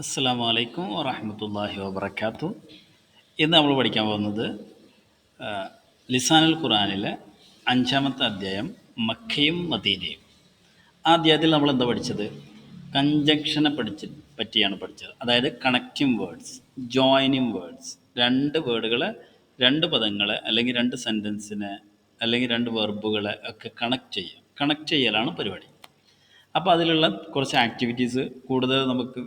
അസ്സലാമു അലൈക്കും വറഹ്മത്തുള്ളാഹി വബറകാതുഹു. ഇന്ന് നമ്മൾ പഠിക്കാൻ പോകുന്നത് ആ, ലിസാനുൽ ഖുർആനിലെ 5-ാമത്തെ അധ്യായം മക്കയും മദീനയും. ആ അധ്യായത്തിൽ നമ്മൾ എന്താ പഠിച്ചത്? കഞ്ചക്ഷനെ പറ്റിയാണ് പഠിച്ചത്. അതായത് കണക്റ്റിംഗ് വേർഡ്സ്, ജോയിനിങ് വേർഡ്സ്. രണ്ട് വേർഡുകളെ, രണ്ട് പദങ്ങളെ അല്ലെങ്കിൽ രണ്ട് സെൻറ്റൻസിനെ അല്ലെങ്കിൽ രണ്ട് വെർബുകളെ ഒക്കെ കണക്ട് ചെയ്യലാണ് പരിപാടി. അപ്പോൾ അതിലുള്ള കുറച്ച് ആക്ടിവിറ്റീസ് കൂടുതൽ നമുക്ക്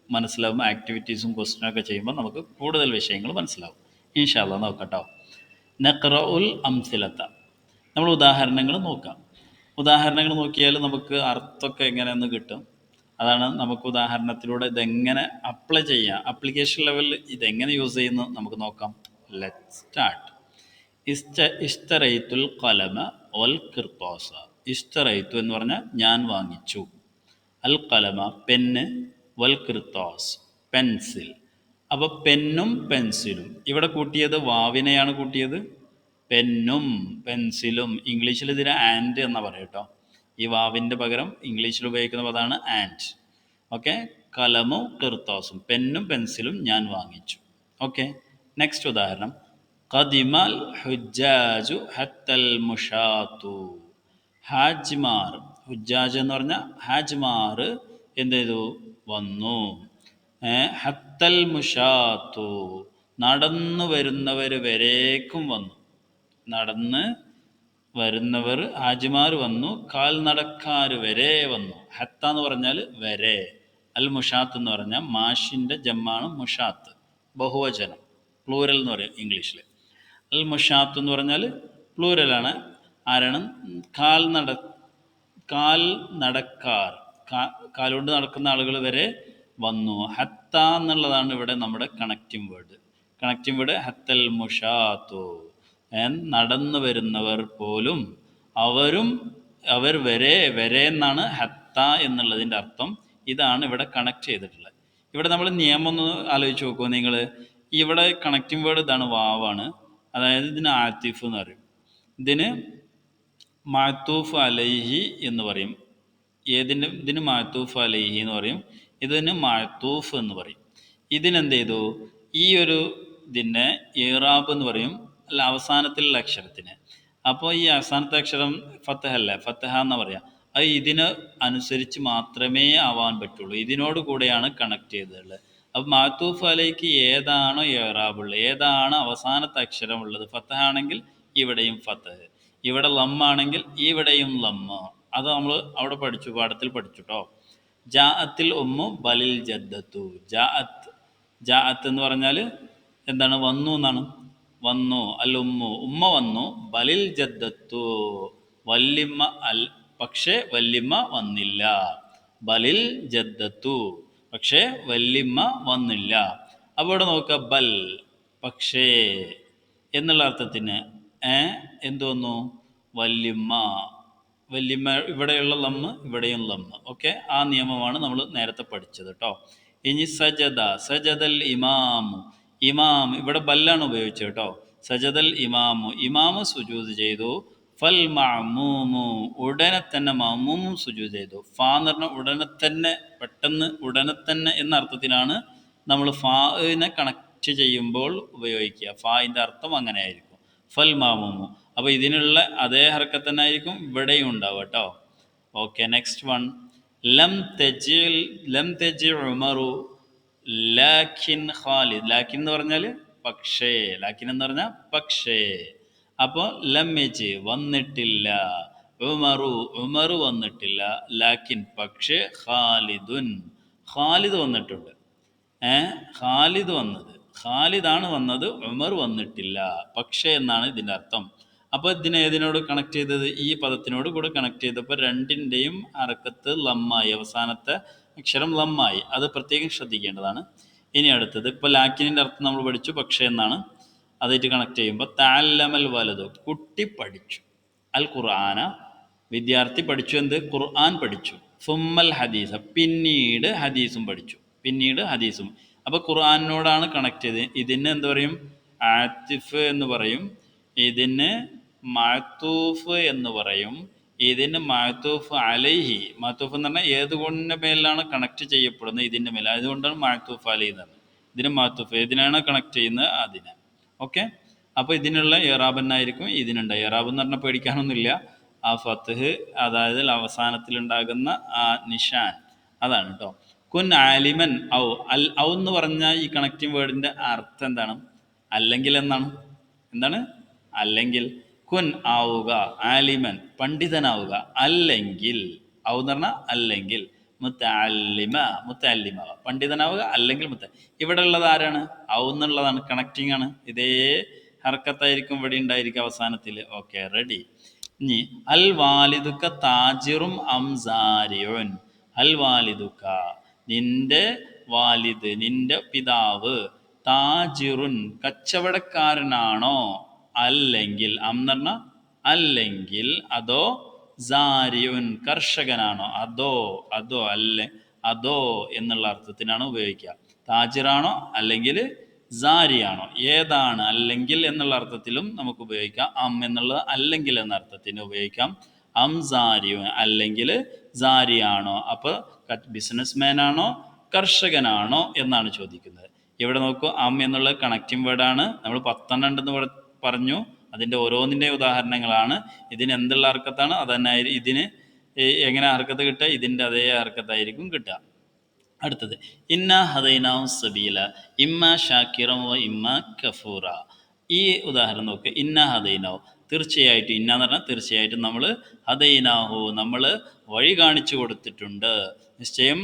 മനസ്സിലാവും. ആക്ടിവിറ്റീസും ക്വസ്റ്റ്യനൊക്കെ ചെയ്യുമ്പോൾ നമുക്ക് കൂടുതൽ വിഷയങ്ങൾ മനസ്സിലാവും. ഇൻഷാ അല്ലാഹ് നോക്കട്ടോ. നഖ്റഉൽ അംസിലത്ത, നമ്മൾ ഉദാഹരണങ്ങൾ നോക്കാം. ഉദാഹരണങ്ങൾ നോക്കിയാൽ നമുക്ക് അർത്ഥമൊക്കെ എങ്ങനെയെന്ന് കിട്ടും. അതാണ് നമുക്ക് ഉദാഹരണത്തിലൂടെ ഇതെങ്ങനെ അപ്ലൈ ചെയ്യാം, ആപ്ലിക്കേഷൻ ലെവലിൽ ഇതെങ്ങനെ യൂസ് ചെയ്യുന്നു നമുക്ക് നോക്കാം. Let start. ഇഷ്തറൈത്തുൽ കലമ വൽ കിർത്താസ. ഇഷ്തറൈത്തു എന്ന് പറഞ്ഞാൽ ഞാൻ വാങ്ങിച്ചു. അൽ കലമ പെന്ന്, വൽ കിർത്താസ് പെൻസിൽ. അപ്പോൾ പെന്നും പെൻസിലും ഇവിടെ കൂട്ടിയത് വാവിനെയാണ് കൂട്ടിയത്. പെന്നും പെൻസിലും, ഇംഗ്ലീഷിൽ ഇതിന് ആൻഡ് എന്നാ പറയാം കേട്ടോ. ഈ വാവിൻ്റെ പകരം ഇംഗ്ലീഷിൽ ഉപയോഗിക്കുന്ന പദമാണ് ആൻഡ്. ഓക്കെ, കലമും കിർത്താസും, പെന്നും പെൻസിലും ഞാൻ വാങ്ങിച്ചു. ഓക്കെ, നെക്സ്റ്റ് ഉദാഹരണം. ഖദിമൽ ഹുജ്ജാജു ഹത്തൽ മുഷാത്തു. ഹാജിമാർ, ഹുജ്ജാജ് എന്ന് പറഞ്ഞാൽ ഹാജിമാർ എന്ത് ചെയ്തു? വന്നു. ഹത്തൽ മുഷാത്തു, നടന്നു വരുന്നവർ വരേക്കും വന്നു. നടന്ന് വരുന്നവർ ഹാജിമാർ വന്നു, കാൽനടക്കാർ വരെ വന്നു. ഹത്ത എന്ന് പറഞ്ഞാൽ വരെ, അൽ മുഷാത്ത് എന്ന് പറഞ്ഞാൽ മാഷിൻ്റെ ജമ്മാണ് മുഷാത്ത്, ബഹുവചനം, പ്ലൂരൽ എന്ന് പറയും ഇംഗ്ലീഷിൽ. അൽ മുഷാത്ത് എന്ന് പറഞ്ഞാൽ പ്ലൂരലാണ്. ആരാണ്? കാൽ നടക്കാർ, കാലുകൊണ്ട് നടക്കുന്ന ആളുകൾ വരെ വന്നു. ഹത്ത എന്നുള്ളതാണ് ഇവിടെ നമ്മുടെ കണക്റ്റിംഗ് വേർഡ്. കണക്റ്റിംഗ് വേർഡ് ഹത്തൽ മുഷാത്തു. നടന്നു വരുന്നവർ പോലും, അവർ വരെ എന്നാണ് ഹത്ത എന്നുള്ളതിൻ്റെ അർത്ഥം. ഇതാണ് ഇവിടെ കണക്ട് ചെയ്തിട്ടുള്ളത്. ഇവിടെ നമ്മൾ നിയമം ഒന്ന് ആലോചിച്ച് നോക്കുമോ നിങ്ങൾ? ഇവിടെ കണക്റ്റിംഗ് വേർഡ് ഇതാണ്, വാവാണ്. അതായത് ഇതിന് ആത്തിഫ് എന്ന് പറയും, ഇതിന് മാത്തൂഫ് അലൈഹി എന്ന് പറയും. ഇതിന് മാത്തൂഫ് അലൈഹി എന്ന് പറയും, ഇതിന് മാത്തൂഫ് എന്ന് പറയും. ഇതിനെന്ത് ചെയ്തു? ഈ ഒരു ഇതിനെ ഇറാബ് എന്ന് പറയും, അല്ല അവസാനത്തിലുള്ള അക്ഷരത്തിന്. അപ്പോൾ ഈ അവസാനത്തെ അക്ഷരം ഫത്തഹ അല്ലേ, ഫത്തഹ എന്ന് പറയാം. അത് ഇതിന് അനുസരിച്ച് മാത്രമേ ആവാൻ പറ്റുള്ളൂ. ഇതിനോട് കൂടെയാണ് കണക്ട് ചെയ്തിട്ടുള്ളത്. അപ്പോൾ മാത്തൂഫ് അലൈക്ക് ഏതാണോ ഇറാബുള്ളത്, ഏതാണ് അവസാനത്തെ അക്ഷരമുള്ളത്, ഫത്തഹ ആണെങ്കിൽ ഇവിടെയും ഫത്തഹ്, ഇവിടെ ലമ്മാണെങ്കിൽ ഇവിടെയും ലമ്മ. അത് നമ്മൾ അവിടെ പഠിച്ചു, പാഠത്തിൽ പഠിച്ചു കേട്ടോ. ജാഅത്തിൽ ഉമ്മു ബലിൽ ജദ്ദത്തു. ജാഅത്ത് എന്ന് പറഞ്ഞാൽ എന്താണ്? വന്നു എന്നാണ്. വന്നു. അൽ ഉമ്മു, ഉമ്മ വന്നു. ബലിൽ ജദ്ദത്തു, വല്യമ്മ പക്ഷേ വല്യമ്മ വന്നില്ല. ബലിൽ ജദ്ദത്തു, പക്ഷേ വല്യമ്മ വന്നില്ല. അപ്പോൾ ഇവിടെ നോക്കുക, ബൽ പക്ഷേ എന്നുള്ള അർത്ഥത്തിന് എന്ത് വന്നു? വല്യമ്മ. ഇവിടെയുള്ള ലമ്മ്, ഇവിടെയും ലമ്മ്. ഓക്കെ, ആ നിയമമാണ് നമ്മൾ നേരത്തെ പഠിച്ചത് കേട്ടോ. ഇനി സജദൽ ഇമാമു. ഇമാം ഇവിടെ ബല്ലാണ് ഉപയോഗിച്ചത് കേട്ടോ. സജദൽ ഇമാമു, ഇമാമ് സുജൂദ് ചെയ്തു. ഫൽ മഅമൂമു, ഉടനെ തന്നെ മഅമൂമും സുജൂദ് ചെയ്തു. ഫാ എന്ന് പറഞ്ഞാൽ ഉടനെ തന്നെ, പെട്ടെന്ന്, ഉടനെ തന്നെ എന്ന അർത്ഥത്തിനാണ് നമ്മൾ ഫാഇനെ കണക്ട് ചെയ്യുമ്പോൾ ഉപയോഗിക്കുക. ഫാഇൻ്റെ അർത്ഥം അങ്ങനെ ആയിരിക്കും, ഫൽ മഅമൂമു. അപ്പോൾ ഇതിനുള്ള അതേ ഹർക്കത്ത് തന്നെ ആയിരിക്കും ഇവിടെയും ഉണ്ടാവുക കേട്ടോ. Okay, next one. ലം തെജി ഉമറു ലാക്കിൻ ഖാലിദ്. ലാക്കിൻ എന്ന് പറഞ്ഞാൽ പക്ഷേ, ലാക്കിൻ എന്ന് പറഞ്ഞാൽ പക്ഷേ. അപ്പോൾ ലം യജി വന്നിട്ടില്ല, ഉമറു വന്നിട്ടില്ല, ലാക്കിൻ പക്ഷേ ഖാലിദ് വന്നിട്ടുണ്ട്. ഖാലിദാണ് വന്നത്, ഉമർ വന്നിട്ടില്ല. പക്ഷേ എന്നാണ് ഇതിൻ്റെ അർത്ഥം. അപ്പോൾ ഇതിനെ ഏതിനോട് കണക്ട് ചെയ്തത്? ഈ പദത്തിനോട് കൂടെ കണക്ട് ചെയ്തപ്പോൾ രണ്ടിൻ്റെയും അറക്കത്ത് ലമ്മായി, അവസാനത്തെ അക്ഷരം ലമ്മായി. അത് പ്രത്യേകം ശ്രദ്ധിക്കേണ്ടതാണ്. ഇനി അടുത്തത്, ഇപ്പോൾ ലാക്കിനിൻ്റെ അർത്ഥം നമ്മൾ പഠിച്ചു, പക്ഷേ എന്നാണ്. അതായിട്ട് കണക്ട് ചെയ്യുമ്പോൾ തഅല്ലമൽ വലതു, കുട്ടി പഠിച്ചു. അൽ ഖുർആന, വിദ്യാർത്ഥി പഠിച്ചു. എന്ത്? ഖുർആൻ പഠിച്ചു. സുമ്മൽ ഹദീസ, പിന്നീട് ഹദീസും പഠിച്ചു. അപ്പോൾ ഖുർആനോടാണ് കണക്ട് ചെയ്ത്. ഇതിന് എന്ത് പറയും? ആത്തിഫ് എന്ന് പറയും. ഇതിന് മഅത്തൂഫ് എന്ന് പറയും. ഇതിന് മാത്തൂഫ് അലൈഹി, മാത്തൂഫ് എന്ന് പറഞ്ഞാൽ ഏതുകൊണ്ടിൻ്റെ മേലാണ് കണക്ട് ചെയ്യപ്പെടുന്നത്, ഇതിൻ്റെ മേലെ, അതുകൊണ്ടാണ് മാത്തൂഫ് അലൈഹി എന്ന് പറഞ്ഞത്. ഇതിന് മാത്തൂഫ് ഏതിനാണ് കണക്ട് ചെയ്യുന്നത്, അതിന്. ഓക്കെ, അപ്പോൾ ഇതിനുള്ള ഇറാബന്നായിരിക്കും ഇതിനുണ്ട്. ഇറാബ് എന്ന് പറഞ്ഞാൽ പേടിക്കാനൊന്നുമില്ല. ആ ഫത്ത്ഹ്, അതായത് അവസാനത്തിലുണ്ടാകുന്ന ആ നിഷാൻ, അതാണ് കേട്ടോ. കുൻ ആലിമൻ ഔ, ഔ എന്ന് പറഞ്ഞാൽ ഈ കണക്റ്റിംഗ് വേർഡിൻ്റെ അർത്ഥം എന്താണ്? അല്ലെങ്കിൽ എന്നാണ്. എന്താണ്? അല്ലെങ്കിൽ. കുൻ ആവുക, ആലിമൻ പണ്ഡിതനാവുക, അല്ലെങ്കിൽ ഔ എന്ന് പറഞ്ഞാൽ അല്ലെങ്കിൽ, മുത്തല്ലിമ മുത്തല്ലിമാവുക, പണ്ഡിതനാവുക അല്ലെങ്കിൽ ഇവിടെ ഉള്ളത് ആരാണ്? ഔ എന്നുള്ളതാണ്, കണക്റ്റിംഗ് ആണ്. ഇതേ ഹർക്കത്തായിരിക്കും ഇവിടെ ഉണ്ടായിരിക്കും അവസാനത്തിൽ. Okay, ready. ഇനി അൽ വാലിദുക്ക താജിറും അംസാരിയുൻ. അൽ വാലിദുക്ക, നിന്റെ വാലിദ്, നിന്റെ പിതാവ്, താജിറുൻ കച്ചവടക്കാരനാണോ, അല്ലെങ്കിൽ എന്ന് പറഞ്ഞാൽ അല്ലെങ്കിൽ, അതോ സാരിയുൻ കർഷകനാണോ, അതോ അതോ എന്നുള്ള അർത്ഥത്തിനാണ് ഉപയോഗിക്കുക. താജിറാണോ അല്ലെങ്കിൽ സാരിയാണോ, ഏതാണ്? അല്ലെങ്കിൽ എന്നുള്ള അർത്ഥത്തിലും നമുക്ക് ഉപയോഗിക്കാം. എന്നുള്ളത് അല്ലെങ്കിൽ എന്ന അർത്ഥത്തിന് ഉപയോഗിക്കാം. സാരിയുൻ അല്ലെങ്കിൽ സാരിയാണോ, അപ്പോൾ ബിസിനസ്മാൻ ആണോ കർഷകനാണോ എന്നാണ് ചോദിക്കുന്നത്. ഇവിടെ നോക്കൂ, എന്നുള്ള കണക്റ്റിംഗ് വേർഡാണ്. നമ്മൾ 10 ഉണ്ടെന്ന് പറഞ്ഞു. അതിൻ്റെ ഓരോന്നിൻ്റെ ഉദാഹരണങ്ങളാണ്. ഇതിന് എന്തുള്ള ഹർക്കത്താണ്, അതന്നെ ഇതിന് എങ്ങനെ ഹർക്കത്ത് കിട്ടുക, ഇതിൻ്റെ അതേ ഹർക്കത്തായിരിക്കും കിട്ടുക. അടുത്തത് ഇന്ന ഹദൈനാഹു സബീല ഇമ്മ ഷാക്കിറൻ വ ഇമ്മ കഫൂറ. ഈ ഉദാഹരണം നോക്ക്. ഇന്ന ഹദൈനാഹു, തീർച്ചയായിട്ടും, ഇന്ന എന്ന് പറഞ്ഞാൽ തീർച്ചയായിട്ടും നമ്മൾ, ഹദൈനാഹു നമ്മൾ വഴി കാണിച്ചു കൊടുത്തിട്ടുണ്ട്, നിശ്ചയം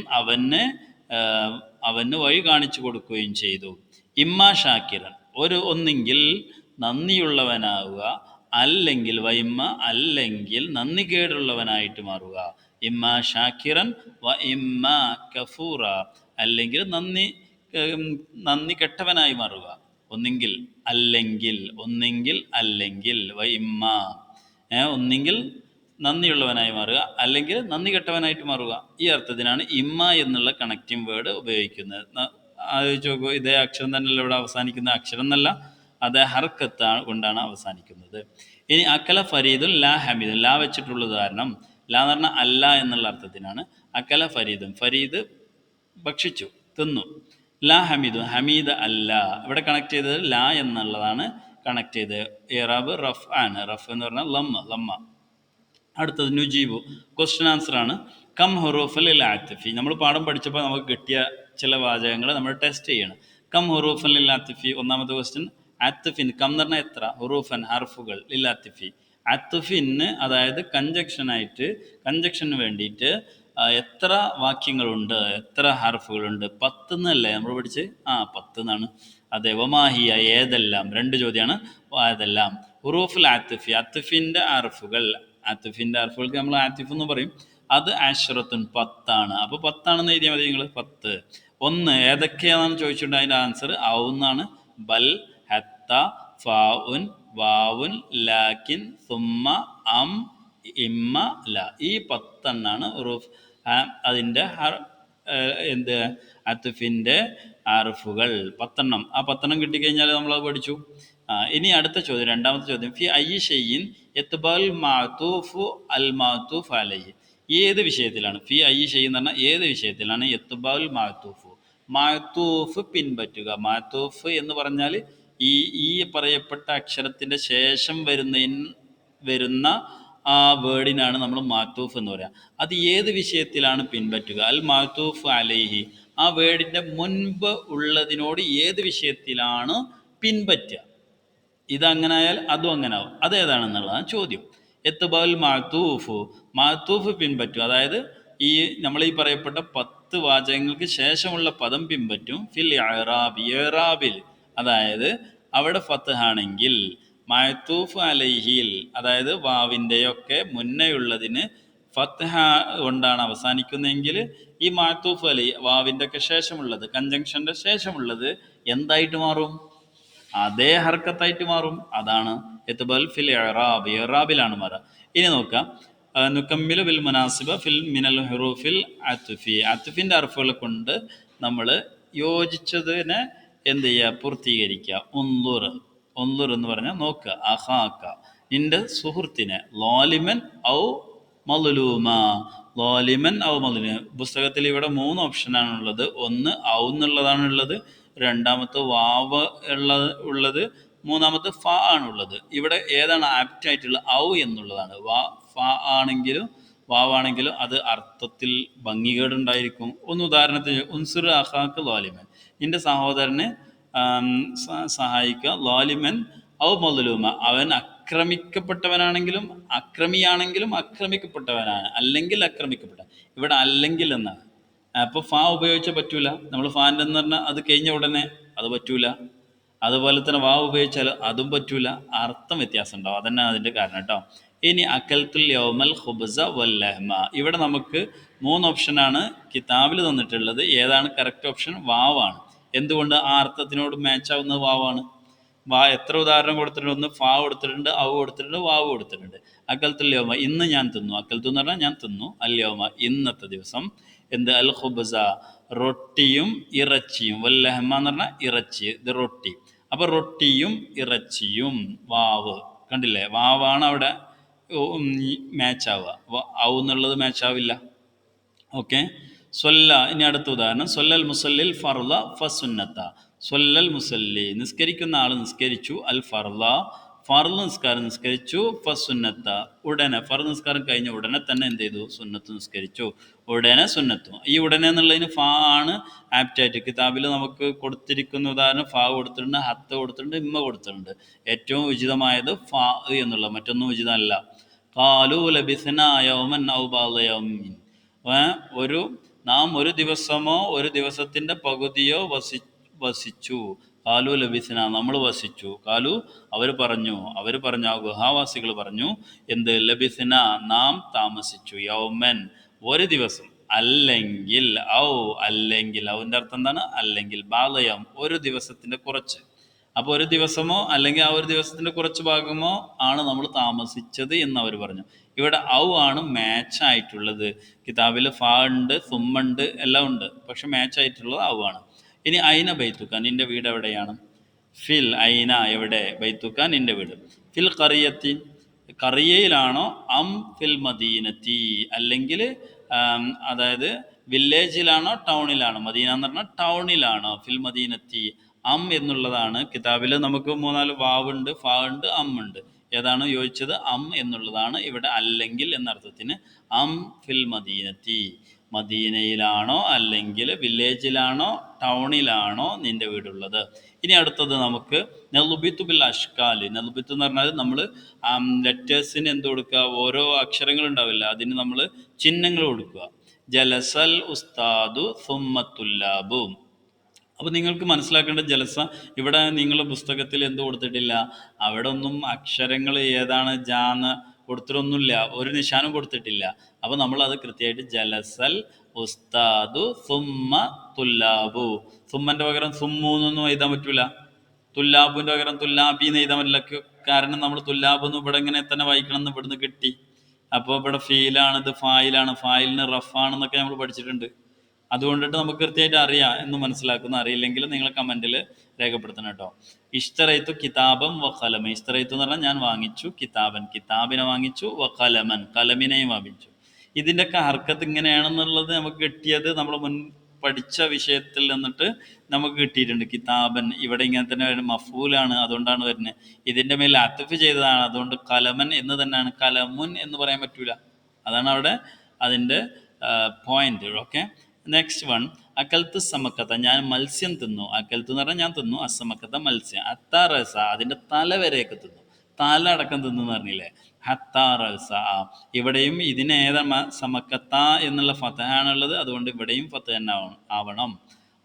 അവന് വഴി കാണിച്ചു കൊടുക്കുകയും ചെയ്തു. ഇമ്മ ഷാക്കിറൻ, ഒന്നെങ്കിൽ നന്ദിയുള്ളവനാവുക, അല്ലെങ്കിൽ വൈമ്മ അല്ലെങ്കിൽ നന്ദികേടുള്ളവനായിട്ട് മാറുക. ഇമ്മ ഷാക്കിറൻ വ ഇമ്മ കഫൂറ, അല്ലെങ്കിൽ നന്ദി കെട്ടവനായി മാറുക. ഒന്നെങ്കിൽ അല്ലെങ്കിൽ വൈമ്മ, ഒന്നെങ്കിൽ നന്ദിയുള്ളവനായി മാറുക, അല്ലെങ്കിൽ നന്ദി കെട്ടവനായിട്ട് മാറുക. ഈ അർത്ഥത്തിനാണ് ഇമ്മ എന്നുള്ള കണക്റ്റിംഗ് വേർഡ് ഉപയോഗിക്കുന്നത്. ആലോചിച്ച് നോക്കൂ, ഇതേ അക്ഷരം തന്നെയല്ല ഇവിടെ അവസാനിക്കുന്ന, അക്ഷരം എന്നല്ല, അതേ ഹർക്കത്ത് കൊണ്ടാണ് അവസാനിക്കുന്നത്. ഇനി അക്കല ഫരീദുൻ ലാ ഹമീദുൻ, ലാ വെച്ചിട്ടുള്ള ഉദാഹരണം. ലാ എന്ന് പറഞ്ഞാൽ അല്ല എന്നുള്ള അർത്ഥത്തിനാണ്. അക്കല ഫരീദുൻ, ഫരീദ് ഭക്ഷിച്ചു, തിന്നു. ലാ ഹമീദുൻ, ഹമീദ് അല്ല. ഇവിടെ കണക്ട് ചെയ്തത് ലാ എന്നുള്ളതാണ് കണക്ട് ചെയ്തത്. ഇറാബ് റഫ് ആണ്. റഫ് എന്ന് പറഞ്ഞാൽ ലമ്മ. അടുത്തത് നുജീബു, ക്വസ്റ്റ്യൻ ആൻസർ ആണ്. കം ഹുറൂഫൽ ആത്തിഫി, നമ്മൾ പാഠം പഠിച്ചപ്പോൾ നമുക്ക് കിട്ടിയ ചില വാചകങ്ങൾ നമ്മൾ ടെസ്റ്റ് ചെയ്യണം. കം ഹുറൂഫൻ ലിൽ ആത്തിഫി, ഒന്നാമത്തെ ക്വസ്റ്റ്യൻ. അത്തുഫിൻ, കം എന്ന് പറഞ്ഞാൽ എത്ര, ഹുറൂഫൻ ഹർഫുകൾ, ലിൽ ആത്തിഫി അത്തുഫിന്, അതായത് കഞ്ചക്ഷന് വേണ്ടിയിട്ട് എത്ര വാക്യങ്ങളുണ്ട്, എത്ര ഹർഫുകളുണ്ട്? 10 എന്നല്ലേ നമ്മൾ പഠിച്ച്? 10 എന്നാണ്. അതെ. വമാഹിയ, ഏതെല്ലാം, 2 ചോദ്യമാണ്. ഏതെല്ലാം? ഹുറൂഫുൽ ആത്തിഫി, അത്തുഫിൻ്റെ ഹർഫുകൾക്ക് നമ്മൾ ആത്തിഫ് എന്ന് പറയും. അത് അശ്റത്തുൻ, 10 ആണ്. അപ്പോൾ 10 ആണെന്ന് എഴുതിയാൽ മതി നിങ്ങൾ. 10. 1 ഏതൊക്കെയാണെന്ന് ചോദിച്ചിട്ടുണ്ട്. അതിൻ്റെ ആൻസർ ഔന്നാണ്. ബൽ, ഹത്ത, ഫാഉൻ, വാവുൻ, ലാക്കിൻ, സുമ്മ, ഇമ്മ, ല. ഈ 10 എണ്ണാണ് ഹുറൂഫ് അതിൻ്റെ അത്തുഫിൻ്റെ ഹർഫുകൾ. 10 എണ്ണം. ആ 10 എണ്ണം കിട്ടിക്കഴിഞ്ഞാൽ നമ്മളത് പഠിച്ചു. ഇനി അടുത്ത ചോദ്യം, രണ്ടാമത്തെ ചോദ്യം. ഫി അയ്യി ഷൈഇൻ യത്ബൽ മാതൂഫു അൽ മാതൂഫ് അലൈഹി, ഏത് വിഷയത്തിലാണ്? ഫി അയ്യി ഷൈഇൻ എന്ന് പറഞ്ഞാൽ ഏത് വിഷയത്തിലാണ് യത്ബൽ മാതൂഫ് പിൻപറ്റുക. മാതൂഫ് എന്ന് പറഞ്ഞാൽ ഈ പറയപ്പെട്ട അക്ഷരത്തിൻ്റെ ശേഷം വരുന്ന ആ വേർഡിനാണ് നമ്മൾ മാതൂഫ് എന്ന് പറയുക. അത് ഏത് വിഷയത്തിലാണ് പിൻപറ്റുക? അൽ മാതൂഫ് അലൈഹി, ആ വേർഡിൻ്റെ മുൻപ് ഉള്ളതിനോട് ഏത് വിഷയത്തിലാണ് പിൻപറ്റുക? ഇതങ്ങനായാൽ അതും അങ്ങനെ ആവും. അതേതാണെന്നുള്ളതാണ് ചോദ്യം. എത്തുബൽ മാത്തൂഫ് പിൻപറ്റും, അതായത് നമ്മൾ ഈ പറയപ്പെട്ട 10 വാചകങ്ങൾക്ക് ശേഷമുള്ള പദം പിൻപറ്റും. ഫിൽ ഇറാബിൽ, അതായത് അവിടെ ഫത്ഹാണെങ്കിൽ, മാത്തൂഫ് അലൈഹിൽ, അതായത് വാവിൻ്റെയൊക്കെ മുന്നേയുള്ളതിന് ഫത്ഹ കൊണ്ടാണ് അവസാനിക്കുന്നതെങ്കിൽ ഈ മാത്തൂഫ് അലൈഹി, വാവിൻ്റെ ഒക്കെ ശേഷമുള്ളത്, കഞ്ചങ്ഷൻ്റെ ശേഷമുള്ളത് എന്തായിട്ട് മാറും? അതേ ഹർക്കത്തായിട്ട് മാറും. അതാണ് ഇത്ബൽ ഫിൽ ഇറാബ്, ഇറാബിലാണ് മാറുക. ഇനി നോക്കാം. നുക്കമ്മിലു ബിൽ മുനാസിബ ഫിൽ മിനൽ ഹുറൂഫിൽ അത്ഫി, അത്ഫിൻ്റെ ഹർഫുകളെ കൊണ്ട് നമ്മൾ യോജിച്ചതിനെ എന്ത് ചെയ്യുക? പൂർത്തീകരിക്കുക. ഉൻദുർ എന്ന് പറഞ്ഞാൽ നോക്കുക. അഹാക്ക, നിന്റെ സുഹൃത്തിനെ, ലോലിമൻ ഔ മളുലൂമ, ലാലിമൻ ഔ മളുലൂമ. പുസ്തകത്തിൽ ഇവിടെ 3 ഓപ്ഷനാണുള്ളത്. ഒന്ന് ഔ എന്നുള്ളതാണുള്ളത്, രണ്ടാമത്തെ വാവ് ഉള്ളത്, മൂന്നാമത്തെ ഫ ആണുള്ളത്. ഇവിടെ ഏതാണ് ആപ്റ്റ് ആയിട്ടുള്ളത്? ഔ എന്നുള്ളതാണ്. ഫ ആണെങ്കിലും വാവാണെങ്കിലും അത് അർത്ഥത്തിൽ ഭംഗികേടുണ്ടായിരിക്കും. ഒന്ന് ഉദാഹരണത്തിന്, ഉൻസുർ അഖാക്ക് ലാലിമൻ, നിന്റെ സഹോദരനെ സഹായിക്കുക, ലാലിമൻ ഔ മദ്ലൂമ, അവൻ ആക്രമിക്കപ്പെട്ടവനാണെങ്കിലും അക്രമിയാണെങ്കിലും ആക്രമിക്കപ്പെട്ടവനാണ്, അല്ലെങ്കിൽ ആക്രമിക്കപ്പെട്ട. ഇവിടെ അല്ലെങ്കിൽ എന്നാണ്. അപ്പോൾ ഫാ ഉപയോഗിച്ചാൽ പറ്റൂല. നമ്മൾ ഫാൻ്റെ എന്ന് പറഞ്ഞാൽ അത് കഴിഞ്ഞ ഉടനെ അത് പറ്റൂല. അതുപോലെ തന്നെ വാ ഉപയോഗിച്ചാൽ അതും പറ്റൂല. അർത്ഥം വ്യത്യാസം ഉണ്ടാവും. അതന്നെ അതിൻ്റെ കാരണം കേട്ടോ. ഇനി അക്കൽത്തുൽ യൗമൽ ഖുബ്സ വല്ലഹ്മ. ഇവിടെ നമുക്ക് 3 ഓപ്ഷനാണ് കിതാബിൽ തന്നിട്ടുള്ളത്. ഏതാണ് കറക്റ്റ് ഓപ്ഷൻ? വാവാണ്. എന്തുകൊണ്ട്? ആ അർത്ഥത്തിനോട് മാച്ച് ആവുന്നത് വാവാണ്. എത്ര ഉദാഹരണം കൊടുത്തിട്ടുണ്ട്? ഒന്ന് ഫാ കൊടുത്തിട്ടുണ്ട്, ഔ കൊടുത്തിട്ടുണ്ട്, വാവ് കൊടുത്തിട്ടുണ്ട്. അക്കൽത്തുൽ യൗമ, ഇന്ന് ഞാൻ തിന്നു. അക്കൽത്തു എന്ന് പറഞ്ഞാൽ ഞാൻ തിന്നു. അൽ യൗമ, ഇന്നത്തെ ദിവസം. എന്ത്? അൽ ഖുബ്സ, റൊട്ടിയും ഇറച്ചിയും. വല്ലഹ്മ എന്ന് പറഞ്ഞാൽ ഇറച്ചി, ഇത് റൊട്ടി. അപ്പൊ റൊട്ടിയും ഇറച്ചിയും. വാവ് കണ്ടില്ലേ? വാവാണ് അവിടെ മാച്ച് ആവുക. ഔ എന്നുള്ളത് മാച്ച് ആവില്ല. ഓക്കെ. സ്വല്ല. ഇനി അടുത്ത ഉദാഹരണം, സ്വല്ലൽ മുസല്ലിൽ ഫർള ഫസുന്നത്ത. സ്വല്ലൽ മുസല്ലി, നിസ്കരിക്കുന്ന ആൾ നിസ്കരിച്ചു, അൽ ഫർള, ഫർള് നിസ്കാരം നിസ്കരിച്ചു, ഫസുന്നത്ത, ഉടനെ. ഫർള് നിസ്കാരം കഴിഞ്ഞ ഉടനെ തന്നെ എന്ത് ചെയ്തു? സുന്നത്ത് നിസ്കരിച്ചു. ഉടനെ സുന്നത്തും. ഈ ഉടനെ എന്നുള്ളതിന് ഫാ ആണ് ആപ്റ്റായിട്ട്. കിതാബിൽ നമുക്ക് കൊടുത്തിരിക്കുന്ന ഉദാഹരണം ഫാ കൊടുത്തിട്ടുണ്ട്, ഹത്ത് കൊടുത്തിട്ടുണ്ട്, ഇമ്മ കൊടുത്തിട്ടുണ്ട്. ഏറ്റവും ഉചിതമായത് ഫാ എന്നുള്ള, മറ്റൊന്നും ഉചിതമല്ല. ഖാലൂ ലബിസ്നാ യൗമൻ ഔ ബഅദ യൗമിൻ. നാം ഒരു ദിവസമോ ഒരു ദിവസത്തിൻ്റെ പകുതിയോ വസിച്ചു. കാലു ലബിസ്ന, നമ്മൾ വസിച്ചു. കാലു, അവർ പറഞ്ഞു ആ ഗുഹാവാസികൾ പറഞ്ഞു, എന്ത്? ലബിസ്ന, നാം താമസിച്ചു. യൗമൻ, ഒരു ദിവസം. അല്ലെങ്കിൽ അല്ലെങ്കിൽ അവൻ്റെ അർത്ഥം എന്താണ്? അല്ലെങ്കിൽ ബാലയം, ഒരു ദിവസത്തിൻ്റെ കുറച്ച്. അപ്പോൾ ഒരു ദിവസമോ അല്ലെങ്കിൽ ആ ഒരു ദിവസത്തിൻ്റെ കുറച്ച് ഭാഗമോ ആണ് നമ്മൾ താമസിച്ചത് എന്ന് അവർ പറഞ്ഞു. ഇവിടെ ഔ ആണ് മാച്ച് ആയിട്ടുള്ളത്. കിതാബിൽ ഫാ ഉണ്ട്, സുമ്മുണ്ട്, എല്ലാം ഉണ്ട്. പക്ഷെ മാച്ച് ആയിട്ടുള്ളത് ഔ ആണ്. ഇനി ഐന ബൈത്തുക്ക, നിന്റെ വീട് എവിടെയാണ്? ഫിൽ, ഐന എവിടെ, ബൈത്തുക്ക നിന്റെ വീട്. ഫിൽ ഖറിയത്തി, ഖറിയയിലാണോ? അം ഫിൽ മദീനത്തി, അല്ലെങ്കിൽ അതായത് വില്ലേജിലാണോ ടൗണിലാണോ? മദീന എന്ന് പറഞ്ഞാൽ ടൗണിലാണോ? ഫിൽ മദീനത്തി. അം എന്നുള്ളതാണ് കിതാബിൽ. നമുക്ക് 3-4 വാവുണ്ട്, ഫാ ഉണ്ട്, അം ഉണ്ട്. ഏതാണ് യോജിച്ചത്? അം എന്നുള്ളതാണ് ഇവിടെ. അല്ലെങ്കിൽ എന്നർത്ഥത്തിന് അം ഫിൽ മദീനത്തി, മദീനയിലാണോ അല്ലെങ്കിൽ വില്ലേജിലാണോ ടൗണിലാണോ നിന്റെ വീടുള്ളത്. ഇനി അടുത്തത് നമുക്ക് നെൽബിത്തു ബിൽ അഷ്കാല്. നെൽബിത്ത് എന്ന് പറഞ്ഞാൽ നമ്മൾ ലെറ്റേഴ്സിന് എന്ത് കൊടുക്കുക? ഓരോ അക്ഷരങ്ങൾ ഉണ്ടാവില്ല, അതിന് നമ്മൾ ചിഹ്നങ്ങൾ കൊടുക്കുക. ജലസൽ ഉസ്താദു സുമ്മത്തുല്ലാബു. അപ്പോൾ നിങ്ങൾക്ക് മനസ്സിലാക്കേണ്ട ജലസ, ഇവിടെ നിങ്ങൾ പുസ്തകത്തിൽ എന്ത് കൊടുത്തിട്ടില്ല? അവിടെ ഒന്നും അക്ഷരങ്ങൾ ഏതാണ് ജാന്ന് കൊടുത്തിട്ടൊന്നുമില്ല, ഒരു നിശാനും കൊടുത്തിട്ടില്ല. അപ്പോൾ നമ്മളത് കൃത്യമായിട്ട് ജലസൽ ഉസ്താദു സുമ്മ തുല്ലാബു. സുമ്മൻ്റെ പകരം സുമ്മു എന്നൊന്നും എഴുതാൻ പറ്റൂല. തുല്ലാബുവിൻ്റെ പകരം തുല്ലാബിന്ന് എഴുതാൻ പറ്റില്ല. കാരണം നമ്മൾ തുല്ലാബെന്ന് ഇവിടെ ഇങ്ങനെ തന്നെ വായിക്കണം എന്ന് ഇവിടുന്ന് കിട്ടി. അപ്പോൾ ഇവിടെ ഫീലാണ്, ഇത് ഫായിലാണ്, ഫായിലിന് റഫാണെന്നൊക്കെ നമ്മൾ പഠിച്ചിട്ടുണ്ട്. അതുകൊണ്ടിട്ട് നമുക്ക് കൃത്യമായിട്ട് അറിയാം എന്ന് മനസ്സിലാക്കുന്ന. അറിയില്ലെങ്കിൽ നിങ്ങൾ കമൻറ്റിൽ രേഖപ്പെടുത്തണം കേട്ടോ. ഇഷ്തറൈത്തു കിതാബം വ ഖലമൻ. ഇഷ്തറൈത്തു എന്ന് പറഞ്ഞാൽ ഞാൻ വാങ്ങിച്ചു, കിതാബൻ കിതാബിനെ വാങ്ങിച്ചു, വ ഖലമൻ ഖലമിനെയും വാങ്ങിച്ചു. ഇതിൻ്റെയൊക്കെ ഹർക്കത്ത് ഇങ്ങനെയാണെന്നുള്ളത് നമുക്ക് കിട്ടിയത് നമ്മൾ മുൻ പഠിച്ച വിഷയത്തിൽ നിന്നിട്ട് നമുക്ക് കിട്ടിയിട്ടുണ്ട്. കിതാബൻ ഇവിടെ ഇങ്ങനെ തന്നെ വരുന്നത് മഫൂലാണ്, അതുകൊണ്ടാണ് വരുന്നത്. ഇതിൻ്റെ മേൽ അത്ഫ് ചെയ്തതാണ്, അതുകൊണ്ട് കലമൻ എന്ന് തന്നെയാണ്. കലമുൻ എന്ന് പറയാൻ പറ്റൂല. അതാണ് അവിടെ അതിൻ്റെ പോയിന്റ്. ഓക്കെ. നെക്സ്റ്റ് വൺ, അക്കൽത്ത് സമക്കത്ത, ഞാൻ മത്സ്യം തിന്നു. അക്കൽത്ത് എന്ന് പറഞ്ഞാൽ ഞാൻ തിന്നു, അസമക്കത്ത മത്സ്യം. അത്താറസ, അതിൻ്റെ തല വരെയൊക്കെ തിന്നു. തല അടക്കം തിന്നു എന്ന് പറഞ്ഞില്ലേ? ഹത്താറസ. ഇവിടെയും ഇതിന് ഏതാണ്? സമക്കത്ത എന്നുള്ള ഫതഹാണുള്ളത്, അതുകൊണ്ട് ഇവിടെയും ഫതഹ തന്നെ ആവണം.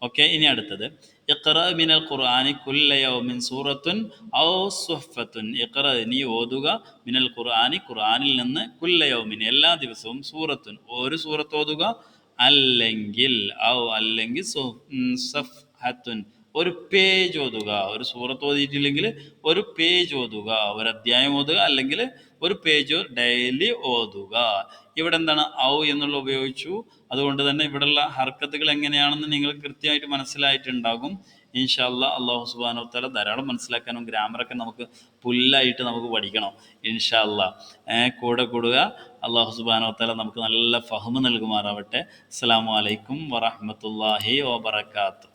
ഓക്കെ. ഇനി അടുത്തത്, ഇഖ്റ മിനൽ ഖുർആനി കുല്ല യൗമിൻ സൂറത്തുൻ ഔ സുഹ്ഫത്തുൻ. ഇഖ്റ, നീ ഓതുക, മിനൽ ഖുർആനി, ഖുർആനിൽ നിന്ന്, കുല്ല യൗമിൻ, എല്ലാ ദിവസവും, സൂറത്തുൻ, ഒരു സൂറത്ത് ഓതുക, അല്ലെങ്കിൽ അല്ലെങ്കിൽ സഫ്ഹത്തുൻ, ഒരു പേജ് ഓതുക. ഒരു സൂറത്ത് ഓതിയിട്ടില്ലെങ്കിൽ ഒരു പേജ് ഓതുക, ഒരു അധ്യായം ഓതുക, അല്ലെങ്കിൽ ഒരു പേജ് ഡെയിലി ഓതുക. ഇവിടെ എന്താണ് ഔ എന്നുള്ള ഉപയോഗിച്ചു. അതുകൊണ്ട് തന്നെ ഇവിടെയുള്ള ഹർക്കത്തുകൾ എങ്ങനെയാണെന്ന് നിങ്ങൾക്ക് കൃത്യമായിട്ട് മനസ്സിലായിട്ടുണ്ടാകും. ഇൻഷാ അല്ലാഹ് അള്ളാഹു സുബ്ഹാനഹു വ തആല ധാരാളം മനസ്സിലാക്കാനും ഗ്രാമറൊക്കെ നമുക്ക് പുല്ലായിട്ട് നമുക്ക് പഠിക്കണം ഇൻഷാ അല്ലാഹ്. കൂടെ കൂടുക. അള്ളാഹു സുബ്ഹാനഹു വ തആല നമുക്ക് നല്ല ഫഹ്മ് നൽകുമാറാവട്ടെ. അസ്സലാമു അലൈക്കും വറഹ്മത്തുള്ളാഹി വബറകാതുഹു.